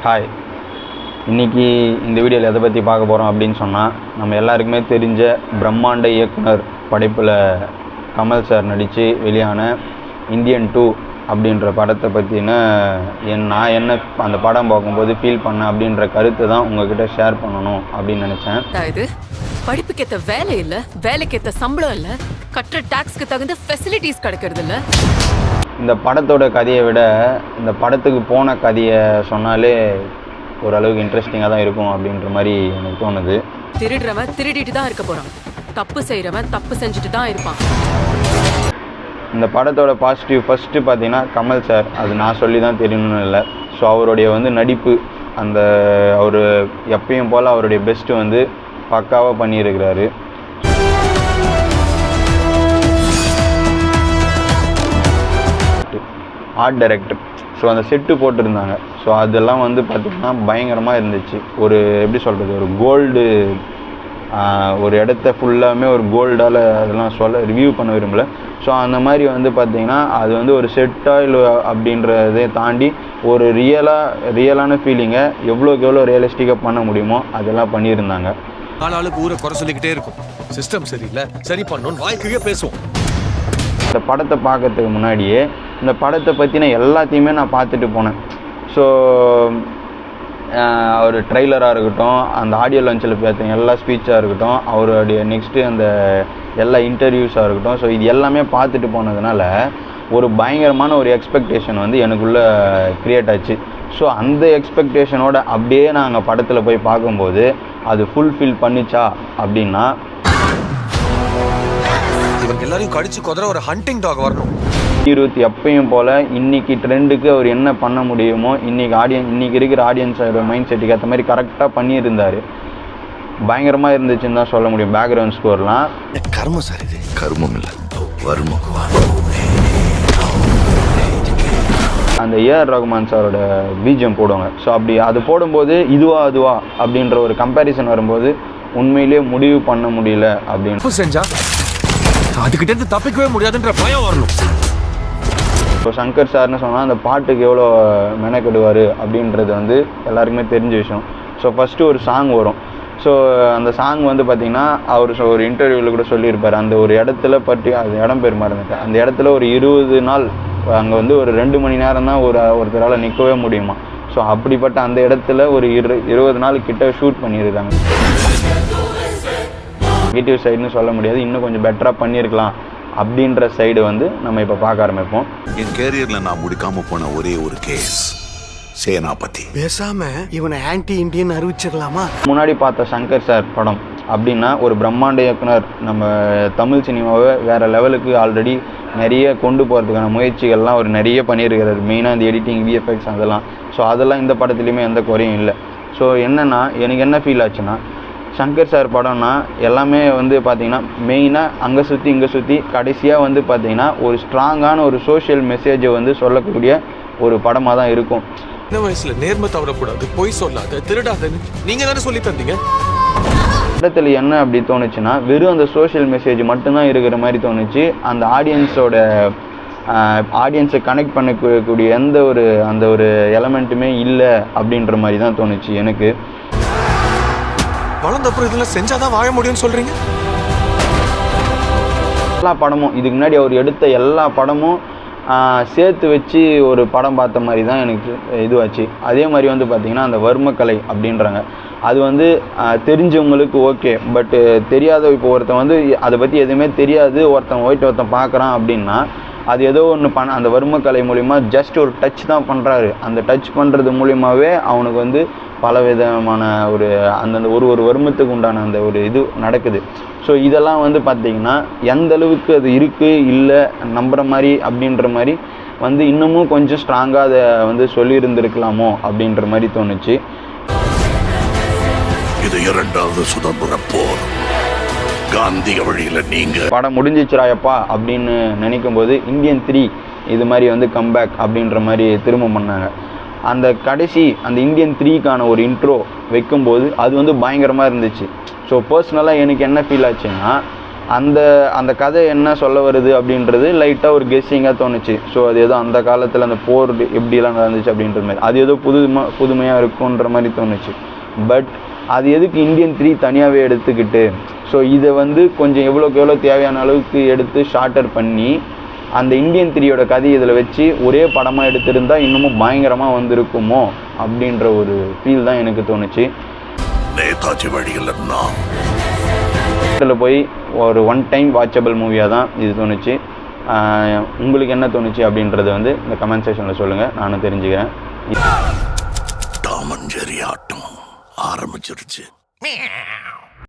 Hi, இன்றைக்கி இந்த வீடியோவில் எதை பற்றி பார்க்க போகிறோம் அப்படின்னு சொன்னால், நம்ம எல்லாருக்குமே தெரிஞ்ச பிரம்மாண்ட இயக்குனர் படைப்பில் கமல் சார் நடித்து வெளியான இந்தியன் 2 அப்படின்ற படத்தை பற்றின நான் என்ன அந்த படம் பார்க்கும்போது ஃபீல் பண்ணேன் அப்படின்ற கருத்தை தான் உங்ககிட்ட ஷேர் பண்ணணும் அப்படின்னு நினச்சேன். இது படிப்புக்கேற்ற வேலை இல்லை, வேலைக்கேற்ற சம்பளம் இல்லை, கட்டுற டாக்ஸ்க்கு தகுந்த ஃபெசிலிட்டிஸ் கிடைக்கிறது இல்லை. இந்த படத்தோட கதையை விட இந்த படத்துக்கு போன கதையை சொன்னாலே ஓரளவுக்கு இன்ட்ரெஸ்டிங்காக தான் இருக்கும் அப்படின்ற மாதிரி எனக்கு தோணுது. திருடுறவன் திருடிட்டு தான் இருக்க போகிறான், தப்பு செய்கிறவன் தப்பு செஞ்சுட்டு தான் இருப்பான். இந்த படத்தோட பாசிட்டிவ் ஃபஸ்ட்டு பார்த்தீங்கன்னா கமல் சார், அது நான் சொல்லி தான் தெரியணும்னு இல்லை. ஸோ அவருடைய நடிப்பு, அந்த அவர் எப்பயும் போல் அவருடைய பெஸ்ட்டு பக்காவாக பண்ணியிருக்கிறாரு. ஆர்ட் டைரக்டர், ஸோ அந்த செட்டு போட்டிருந்தாங்க. ஸோ அதெல்லாம் பார்த்திங்கன்னா பயங்கரமாக இருந்துச்சு. ஒரு எப்படி சொல்கிறது, ஒரு கோல்டு, ஒரு இடத்த ஃபுல்லாமே ஒரு கோல்டால் அதெல்லாம் ரிவ்யூ பண்ண விரும்பல. ஸோ அந்த மாதிரி பார்த்திங்கன்னா அது ஒரு செட்டாக இல்லை அப்படின்றதை தாண்டி ஒரு ரியலான ஃபீலிங்கை எவ்வளோக்கு எவ்வளோ ரியலிஸ்டிக்காக பண்ண முடியுமோ அதெல்லாம் பண்ணியிருந்தாங்க. ஆளாளுக்கு ஊரை குறை சொல்லிக்கிட்டே இருக்கும், சிஸ்டம் சரியில்லை, சரி பண்ணணும், வாய்க்கே பேசுவோம். இந்த படத்தை பார்க்கறதுக்கு முன்னாடியே இந்த படத்தை பற்றின எல்லாத்தையுமே நான் பார்த்துட்டு போனேன். ஸோ ஒரு ட்ரெய்லராக இருக்கட்டும், அந்த ஆடியோ லான்ச்சில் பார்த்தீங்க எல்லா ஸ்பீச்சாக இருக்கட்டும், அவருடைய நெக்ஸ்ட்டு அந்த எல்லா இன்டர்வியூஸாக இருக்கட்டும், ஸோ இது எல்லாமே பார்த்துட்டு போனதுனால ஒரு பயங்கரமான ஒரு எக்ஸ்பெக்டேஷன் எனக்குள்ளே க்ரியேட் ஆச்சு. ஸோ அந்த எக்ஸ்பெக்டேஷனோட அப்படியே நாங்கள் படத்தில் போய் பார்க்கும்போது அது ஃபுல்ஃபில் பண்ணிச்சா அப்படின்னா, இவங்க எல்லாரையும் கடிச்சு குதிர ஒரு ஹண்டிங் டாக் வரணும். எப்பயும் போல் இன்றைக்கி ட்ரெண்டுக்கு அவர் என்ன பண்ண முடியுமோ இன்றைக்கி இருக்கிற ஆடியன்ஸோட மைண்ட் செட்டுக்கு ஏற்ற மாதிரி கரெக்டாக பண்ணியிருந்தார். பயங்கரமாக இருந்துச்சுன்னு தான் சொல்ல முடியும். பேக்ரவுண்ட் ஸ்கோர்லாம் கர்மம் சார், இது கர்மம் இல்லை, வருமம். அந்த ஏஆர் ரகுமான் சாரோட பிஜிஎம் போடுவாங்க. ஸோ அப்படி அது போடும்போது அதுவா அப்படின்ற ஒரு கம்பேரிசன் வரும்போது உண்மையிலே முடிவு பண்ண முடியல அப்படின்னு செஞ்சா அதுக்கிட்ட தப்பிக்கவே முடியாதுன்ற பயம் வரணும். இப்போ சங்கர் சார்னு சொன்னால் அந்த பாட்டுக்கு எவ்வளோ மெனக்கெடுவார் அப்படின்றது எல்லாருக்குமே தெரிஞ்ச விஷயம். ஸோ ஃபஸ்ட்டு ஒரு சாங் வரும். ஸோ அந்த சாங் பார்த்திங்கன்னா அவர் ஒரு இன்டர்வியூவில் கூட சொல்லியிருப்பார், அந்த ஒரு இடத்துல அது இடம் பேர் மறந்துட்டேன், அந்த இடத்துல ஒரு 20 நாள் அங்கே ஒரு 2 மணி நேரம் தான் ஒருத்தரால் நிற்கவே முடியுமா. ஸோ அப்படிப்பட்ட அந்த இடத்துல ஒரு 20 நாள் கிட்ட ஷூட் பண்ணியிருக்காங்க. நெகட்டிவ் சைடுன்னு சொல்ல முடியாது, இன்னும் கொஞ்சம் பெட்டராக பண்ணியிருக்கலாம் அப்படின்ற சைடு நம்ம இப்போ பார்க்க ஆரம்பிப்போம். என் கேரியர்ல நான் முடிக்காம போன ஒரே ஒரு கேஸ் சேனாபதி. பேசாம இவனை ஆன்டி இண்டியன் அறிவிச்சிடலாமா? முன்னாடி பார்த்த சங்கர் சார் படம் அப்படின்னா ஒரு பிரம்மாண்ட இயக்குனர், நம்ம தமிழ் சினிமாவை வேறு லெவலுக்கு ஆல்ரெடி நிறைய கொண்டு போகிறதுக்கான முயற்சிகள்லாம் அவர் நிறைய பண்ணியிருக்கிறார். மெயினாக இந்த எடிட்டிங், விஎஃப்எக்ஸ் அதெல்லாம். ஸோ அதெல்லாம் இந்த படத்துலையுமே எந்த குறையும் இல்லை. ஸோ என்னென்னா எனக்கு என்ன ஃபீல் ஆச்சுன்னா, சங்கர் சார் படம்னா எல்லாமே பார்த்திங்கன்னா மெயினாக அங்கே சுற்றி இங்கே சுற்றி கடைசியாக பார்த்திங்கன்னா ஒரு ஸ்ட்ராங்கான ஒரு சோஷியல் மெசேஜை சொல்லக்கூடிய ஒரு படமாக தான் இருக்கும். இந்த வயசுல நேர்மை தவறக்கூடாது, பொய் சொல்லாத, திருடாதன்னு நீங்க தானே சொல்லி தந்தீங்க. படத்தில் என்ன அப்படி தோணுச்சுன்னா, வெறும் அந்த சோஷியல் மெசேஜ் மட்டும்தான் இருக்கிற மாதிரி தோணுச்சு. அந்த ஆடியன்ஸை கனெக்ட் பண்ணக்கூடிய அந்த ஒரு எலமெண்ட்டுமே இல்லை அப்படின்ற மாதிரி தான் தோணுச்சு எனக்கு. வளர்ந்தப்புறம் இதெல்லாம் செஞ்சாதான் வாழ முடியும்னு சொல்றீங்க. எல்லா படமும் இதுக்கு முன்னாடி அவர் எடுத்த எல்லா படமும் சேர்த்து வச்சு ஒரு படம் பார்த்த மாதிரி தான் எனக்கு இதுவாச்சு. அதே மாதிரி பார்த்திங்கன்னா அந்த வர்மக்கலை அப்படின்றாங்க, அது தெரிஞ்சவங்களுக்கு ஓகே. பட்டு தெரியாத இப்போ ஒருத்தன் அதை பற்றி எதுவுமே தெரியாது, ஒருத்தன் பார்க்குறான் அப்படின்னா அது ஏதோ ஒன்று அந்த வர்மக்கலை மூலிமா ஜஸ்ட் ஒரு டச் தான் பண்ணுறாரு. அந்த டச் பண்ணுறது மூலிமாவே அவனுக்கு பல விதமான அந்தந்த ஒரு வர்மத்துக்கு உண்டான அந்த ஒரு இது நடக்குது. ஸோ இதெல்லாம் பார்த்திங்கன்னா எந்த அளவுக்கு அது இருக்குது இல்லை நம்புகிற மாதிரி அப்படின்ற மாதிரி இன்னமும் கொஞ்சம் ஸ்ட்ராங்காக அதை சொல்லியிருந்துருக்கலாமோ அப்படின்ற மாதிரி தோணுச்சு. இது இரண்டாவது சுதந்திர போர். காந்திய வழியில் நீங்கள் படம் முடிஞ்சிச்சுராயப்பா அப்படின்னு நினைக்கும் போது இந்தியன் 3 இது மாதிரி கம்பேக் அப்படின்ற மாதிரி திரும்ப பண்ணாங்க. அந்த கடைசி அந்த இந்தியன் 3க்கான ஒரு இன்ட்ரோ வைக்கும்போது அது பயங்கரமாக இருந்துச்சு. ஸோ பர்சனலாக எனக்கு என்ன ஃபீல் ஆச்சுன்னா, அந்த கதை என்ன சொல்ல வருது அப்படின்றது லைட்டாக ஒரு கெஸ்ஸிங்காக தோணுச்சு. ஸோ அது ஏதோ அந்த காலத்தில் அந்த போர் எப்படிலாம் நடந்துச்சு அப்படின்ற மாதிரி அது ஏதோ புதுமையாக இருக்குன்ற மாதிரி தோணுச்சு. பட் அது எதுக்கு இந்தியன் 3 தனியாகவே எடுத்துக்கிட்டு ஸோ இதை வந்து கொஞ்சம் எவ்வளோக்கு எவ்வளோ தேவையான அளவுக்கு எடுத்து ஷார்ட்டர் பண்ணி அந்த இந்தியன் 3யோட கதையை இதில் வச்சு ஒரே படமாக எடுத்திருந்தால் இன்னமும் பயங்கரமாக வந்திருக்குமோ அப்படின்ற ஒரு ஃபீல் தான் எனக்கு தோணுச்சு. நேதாஜி வழியில் போய் ஒரு ஒன் டைம் வாட்சபிள் மூவியாக தான் இது தோணுச்சு. உங்களுக்கு என்ன தோணுச்சு அப்படின்றத வந்து இந்த கமெண்ட் செக்ஷனில் சொல்லுங்கள், நானும் தெரிஞ்சுக்கிறேன். டாம் அண்ட் ஜெர்ரி ஆட்டம் ஆரம்பிச்சிருச்சு.